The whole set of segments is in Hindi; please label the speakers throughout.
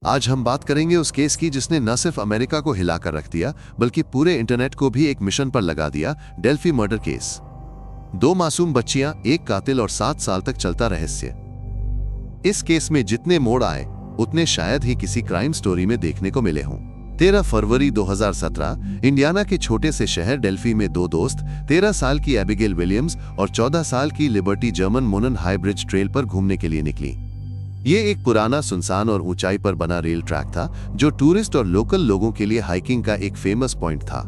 Speaker 1: आज हम बात करेंगे उस केस की जिसने न सिर्फ अमेरिका को हिलाकर रख दिया बल्कि पूरे इंटरनेट को भी एक मिशन पर लगा दिया। Delphi murder case. 2 मासूम बच्चियां, एक कातिल और 7 साल तक चलता रहस्य। इस केस में जितने मोड़ आए उतने शायद ही किसी क्राइम स्टोरी में देखने को मिले हों। 13 फरवरी 2017 इंडियाना के छोटे से शहर डेल्फी में 2 दोस्त 13 साल की एबिगेल विलियम्स और 14 साल की liberty German मोनन high bridge trail पर घूमने के लिए निकली। ये एक पुराना, सुनसान और ऊंचाई पर बना रेल ट्रैक था जो टूरिस्ट और लोकल लोगों के लिए हाइकिंग का एक फेमस पॉइंट था।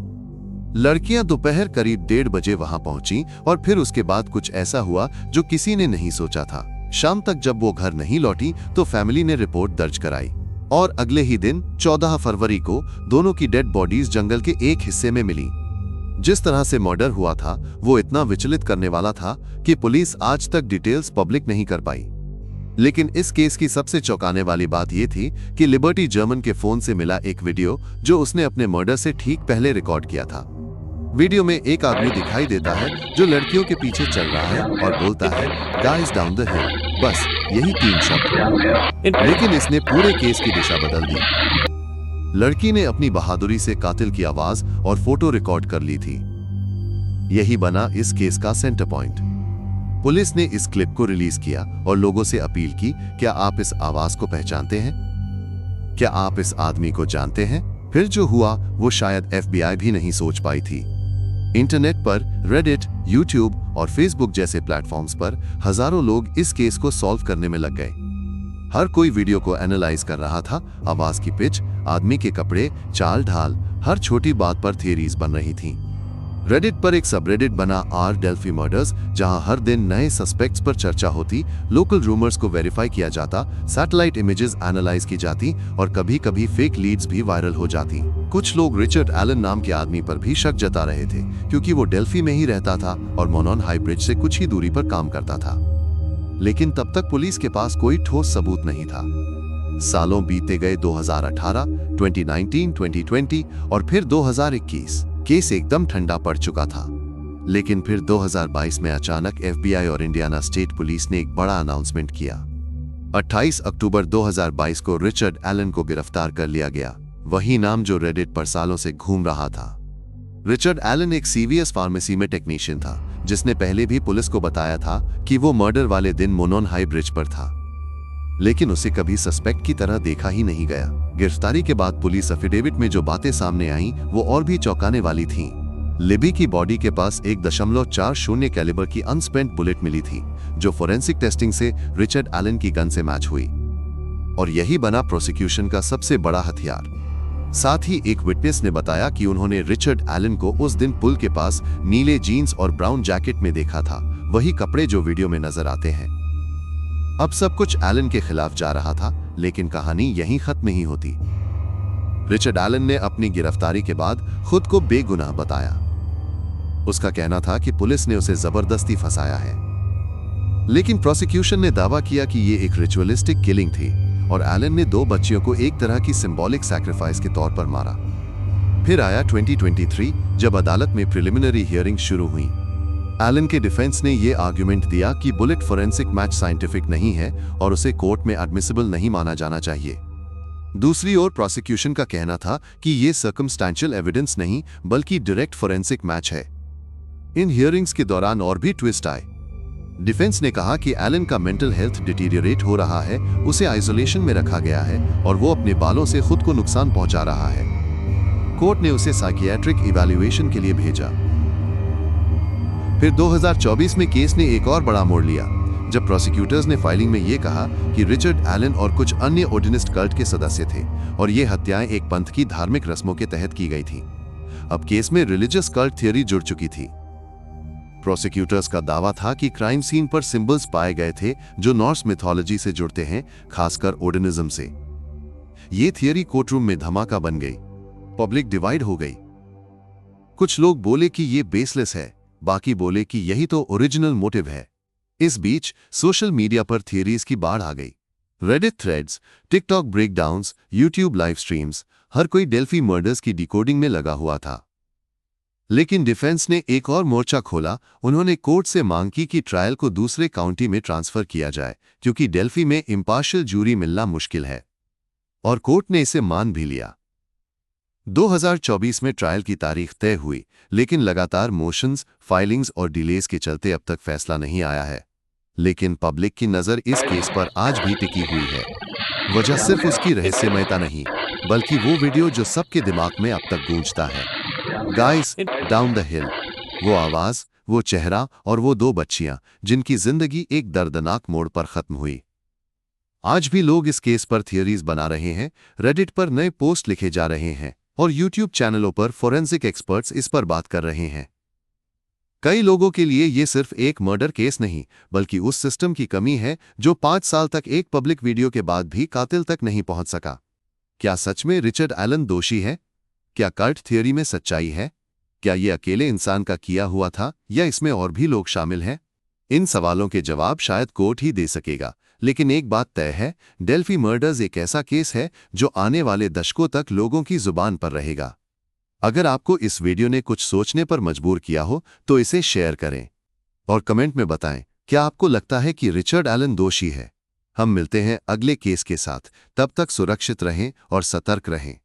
Speaker 1: लड़कियां दोपहर करीब 1:30 बजे वहां पहुंची और फिर उसके बाद कुछ ऐसा हुआ जो किसी ने नहीं सोचा था। शाम तक जब वो घर नहीं लौटी तो फैमिली ने रिपोर्ट दर्ज कराई और अगले ही दिन 14 फरवरी को दोनों की डेड बॉडीज जंगल के एक हिस्से में मिली। जिस तरह से मर्डर हुआ था वो इतना विचलित करने वाला था कि पुलिस आज तक डिटेल्स पब्लिक नहीं कर पाई। लेकिन इस केस की सबसे चौंकाने वाली बात यह थी कि लिबर्टी जर्मन के फोन से मिला एक वीडियो जो उसने अपने मर्डर से ठीक पहले रिकॉर्ड किया था। वीडियो में एक आदमी दिखाई देता है जो लड़कियों के पीछे चल रहा है और बोलता है, गाइस डाउन द हिल। बस यही 3 शब्द, लेकिन इसने पूरे केस की दिशा बदल दी। लड़की ने अपनी बहादुरी से कातिल की आवाज और फोटो रिकॉर्ड कर ली थी। यही बना इस केस का सेंटर पॉइंट। पुलिस ने इस क्लिप को रिलीज किया और लोगों से अपील की, क्या आप इस आवाज को पहचानते हैं? क्या आप इस आदमी को जानते हैं? फिर जो हुआ वो शायद FBI भी नहीं सोच पाई थी। इंटरनेट पर रेडिट, यूट्यूब और फेसबुक जैसे प्लेटफॉर्म्स पर हजारों लोग इस केस को सॉल्व करने में लग गए। हर कोई वीडियो को एनालाइज कर रहा था। आवाज की पिच, आदमी के कपड़े, चाल ढाल, हर छोटी बात पर थियरीज बन रही थीं। रेडिट पर एक सबरेडिट बना आर डेल्फी मर्डर्स, जहां हर दिन नए सस्पेक्ट्स पर चर्चा होती, लोकल रूमर्स को वेरीफाई किया जाता, सैटेलाइट इमेजेस एनालाइज की जाती और कभी-कभी फेक लीड्स भी वायरल हो जाती। कुछ लोग रिचर्ड एलन नाम के आदमी पर भी शक जता रहे थे क्योंकि वो डेल्फी में ही रहता था और मोनन हाई ब्रिज से कुछ ही दूरी पर काम करता था। लेकिन तब तक पुलिस के पास कोई ठोस सबूत नहीं था। सालों बीते गए। 2018, 2019, 2020 और फिर 2021। केस एकदम ठंडा पड़ चुका था। लेकिन फिर 2022 में अचानक FBI और इंडियाना स्टेट पुलिस ने एक बड़ा अनाउंसमेंट किया। 28 अक्टूबर 2022 को रिचर्ड एलन को गिरफ्तार कर लिया गया, वही नाम जो रेडिट पर सालों से घूम रहा था। रिचर्ड एलन एक CVS फार्मेसी में टेक्नीशियन था जिसने पहले भी पुलिस को बताया था कि वो मर्डर वाले दिन मोनन हाई ब्रिज पर था, लेकिन उसे कभी सस्पेक्ट की तरह देखा ही नहीं गया। गिरफ्तारी के बाद पुलिस एफिडेविट में जो बातें सामने आईं वो और भी चौंकाने वाली थीं। लिबी की बॉडी के पास 1.40 कैलिबर की अनस्पेंट बुलेट मिली थी जो फोरेंसिक टेस्टिंग से रिचर्ड एलन की गन से मैच हुई और यही बना प्रोसिक्यूशन का सबसे बड़ा हथियार। साथ ही एक विटनेस ने बताया कि उन्होंने रिचर्ड एलन को उस दिन पुल के पास नीले जीन्स और ब्राउन जैकेट में देखा था, वही कपड़े जो वीडियो में नजर आते हैं। अब सब कुछ एलन के खिलाफ जा रहा था, लेकिन कहानी यहीं खत्म नहीं होती। रिचर्ड एलन ने अपनी गिरफ्तारी के बाद खुद को बेगुनाह बताया। उसका कहना था कि पुलिस ने उसे जबरदस्ती फंसाया है, लेकिन प्रोसिक्यूशन ने दावा किया कि ये एक रिचुअलिस्टिक किलिंग थी और एलन ने 2 बच्चियों को एक तरह की सिंबॉलिक सैक्रिफाइस के तौर पर मारा। फिर आया 2023 जब अदालत में प्रिलिमिनरी हियरिंग शुरू हुई। एलन के डिफेंस ने यह आर्गुमेंट दिया कि बुलेट फोरेंसिक मैच साइंटिफिक नहीं है और उसे कोर्ट में एडमिसिबल नहीं माना जाना चाहिए। दूसरी ओर प्रोसिक्यूशन का कहना था कि यह सर्कमस्टेंशियल एविडेंस नहीं बल्कि डायरेक्ट फोरेंसिक मैच है। इन हियरिंग्स के दौरान और भी ट्विस्ट आए। डिफेंस ने कहा कि एलन का मेंटल हेल्थ डिटीरियरेट हो रहा है, उसे आइसोलेशन में रखा गया है और वो अपने बालों से खुद को नुकसान पहुंचा रहा है। कोर्ट ने उसे साइकियाट्रिक इवैल्यूएशन के लिए भेजा। फिर 2024 में केस ने एक और बड़ा मोड़ लिया जब प्रोसिक्यूटर्स ने फाइलिंग में यह कहा कि रिचर्ड एलन और कुछ अन्य ओडिनिस्ट कल्ट के सदस्य थे और ये हत्याएं एक पंथ की धार्मिक रस्मों के तहत की गई थी। अब केस में रिलीजियस कल्ट थियरी जुड़ चुकी थी। प्रोसिक्यूटर्स का दावा था कि क्राइम सीन पर सिंबल्स पाए गए थे जो नॉर्स मिथोलॉजी से जुड़ते हैं, खासकर ओडिनिज्म से। ये थियरी कोर्टरूम में धमाका बन गई। पब्लिक डिवाइड हो गई। कुछ लोग बोले कि ये बेसलेस है, बाकी बोले कि यही तो ओरिजिनल मोटिव है। इस बीच सोशल मीडिया पर थियरीज की बाढ़ आ गई। Reddit threads, TikTok breakdowns, YouTube live streams, हर कोई डेल्फी मर्डर्स की डिकोडिंग में लगा हुआ था। लेकिन डिफेंस ने एक और मोर्चा खोला। उन्होंने कोर्ट से मांग की कि ट्रायल को दूसरे काउंटी में ट्रांसफर किया जाए क्योंकि डेल्फी में इंपार्शियल जूरी मिलना मुश्किल है। और कोर्ट ने इसे मान भी लिया। 2024 में ट्रायल की तारीख तय हुई, लेकिन लगातार मोशंस, फाइलिंग्स और डिलेज के चलते अब तक फैसला नहीं आया है। लेकिन पब्लिक की नज़र इस केस पर आज भी टिकी हुई है। वजह सिर्फ उसकी रहस्यमयता नहीं, बल्कि वो वीडियो जो सबके दिमाग में अब तक गूंजता है, गाइस डाउन द हिल। वो आवाज़, वो चेहरा और वो दो बच्चियां जिनकी जिंदगी एक दर्दनाक मोड़ पर खत्म हुई। आज भी लोग इस केस पर थियरीज बना रहे हैं, रेडिट पर नए पोस्ट लिखे जा रहे हैं और यूट्यूब चैनलों पर फोरेंसिक एक्सपर्ट्स इस पर बात कर रहे हैं। कई लोगों के लिए ये सिर्फ एक मर्डर केस नहीं, बल्कि उस सिस्टम की कमी है जो 5 साल तक एक पब्लिक वीडियो के बाद भी कातिल तक नहीं पहुंच सका। क्या सच में रिचर्ड एलन दोषी है? क्या कल्ट थियरी में सच्चाई है? क्या ये अकेले इंसान का किया हुआ था या इसमें और भी लोग शामिल हैं? इन सवालों के जवाब शायद कोर्ट ही दे सकेगा, लेकिन एक बात तय है, डेल्फी मर्डर्स एक ऐसा केस है जो आने वाले दशकों तक लोगों की जुबान पर रहेगा। अगर आपको इस वीडियो ने कुछ सोचने पर मजबूर किया हो तो इसे शेयर करें और कमेंट में बताएं, क्या आपको लगता है कि रिचर्ड एलन दोषी है? हम मिलते हैं अगले केस के साथ। तब तक सुरक्षित रहें और सतर्क रहें।